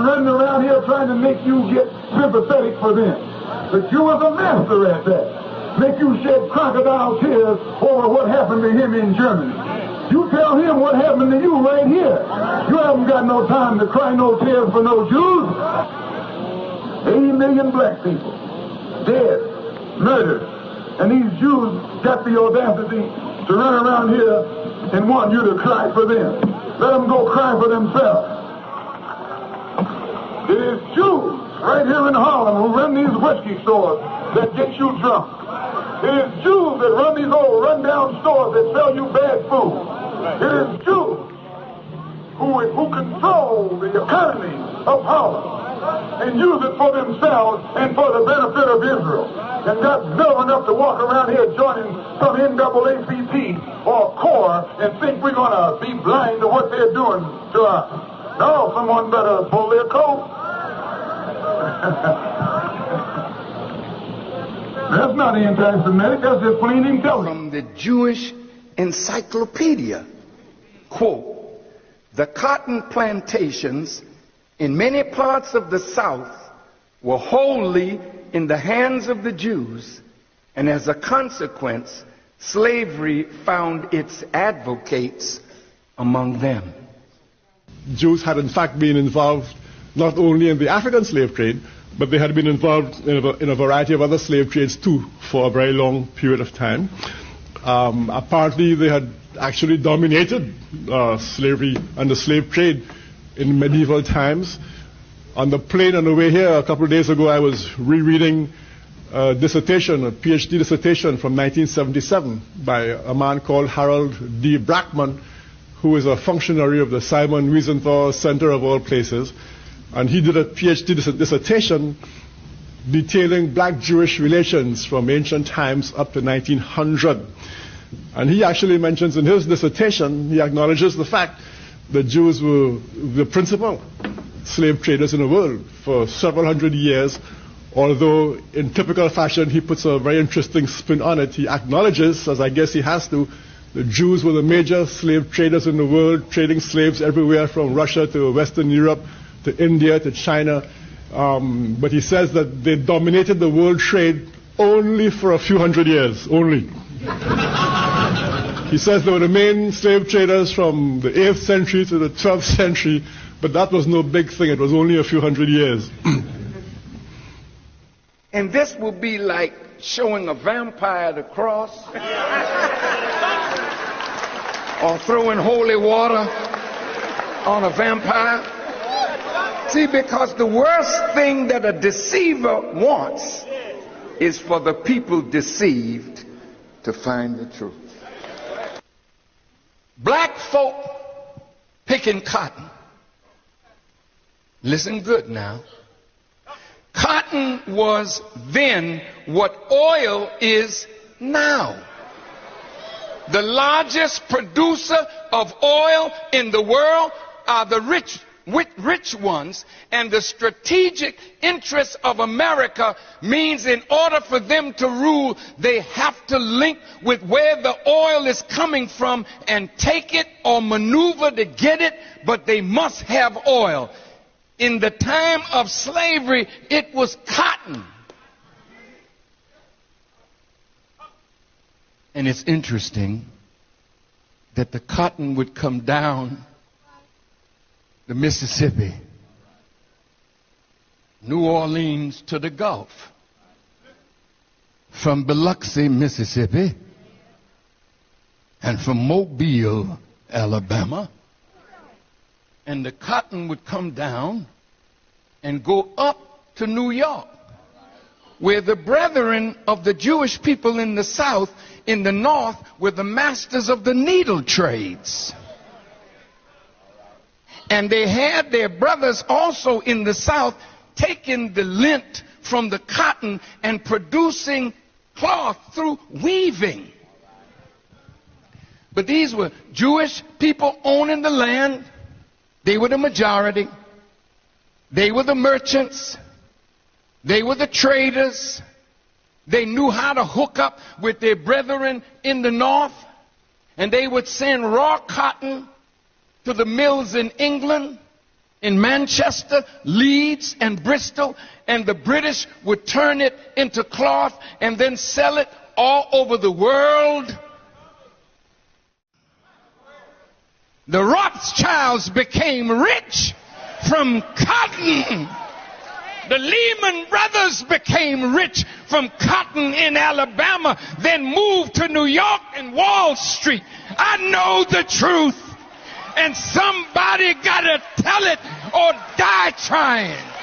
running around here trying to make you get sympathetic for them. But you was a master at that. Make you shed crocodile tears over what happened to him in Germany. You tell him what happened to you right here. You haven't got no time to cry no tears for no Jews. 80 million black people dead, murdered. And these Jews got the audacity to run around here and want you to cry for them. Let them go cry for themselves. It is Jews right here in Harlem who run these whiskey stores that get you drunk. It is Jews that run these old rundown stores that sell you bad food. It is Jews who control the economy of Harlem and use it for themselves and for the benefit of Israel. And got nerve enough to walk around here joining some NAACP or CORE and think we're going to be blind to what they're doing to us. No, someone better pull their coat. That's not anti-Semitic, that's just plain intelligence. From the Jewish Encyclopedia, quote, "The cotton plantations in many parts of the South were wholly in the hands of the Jews, and as a consequence, slavery found its advocates among them." Jews had in fact been involved not only in the African slave trade, but they had been involved in a variety of other slave trades too for a very long period of time. Apparently they had actually dominated slavery and the slave trade in medieval times. On the plane on the way here a couple of days ago, I was rereading a dissertation, a PhD dissertation from 1977 by a man called Harold D. Brackman, who is a functionary of the Simon Wiesenthal Center of all places. And he did a PhD dissertation detailing black-Jewish relations from ancient times up to 1900. And he actually mentions in his dissertation, he acknowledges the fact that Jews were the principal slave traders in the world for several hundred years, although in typical fashion he puts a very interesting spin on it. He acknowledges, as I guess he has to, the Jews were the major slave traders in the world, trading slaves everywhere from Russia to Western Europe, to India, to China. But he says that they dominated the world trade only for a few hundred years, only. He says they were the main slave traders from the 8th century to the 12th century, but that was no big thing. It was only a few hundred years. And this will be like showing a vampire the cross or throwing holy water on a vampire. See, because the worst thing that a deceiver wants is for the people deceived to find the truth. Black folk picking cotton. Listen good now. Cotton was then what oil is now. The largest producer of oil in the world are the rich ones, and the strategic interests of America means in order for them to rule, they have to link with where the oil is coming from and take it or maneuver to get it, but they must have oil. In the time of slavery, it was cotton. And it's interesting that the cotton would come down the Mississippi, New Orleans to the Gulf, from Biloxi, Mississippi, and from Mobile, Alabama, and the cotton would come down and go up to New York, where the brethren of the Jewish people in the South, in the North, were the masters of the needle trades. And they had their brothers also in the South taking the lint from the cotton and producing cloth through weaving. But these were Jewish people owning the land. They were the majority. They were the merchants. They were the traders. They knew how to hook up with their brethren in the North. And they would send raw cotton to the mills in England, in Manchester, Leeds, and Bristol, and the British would turn it into cloth and then sell it all over the world. The Rothschilds became rich from cotton. The Lehman Brothers became rich from cotton in Alabama, then moved to New York and Wall Street. I know the truth, and somebody got to tell it or die trying.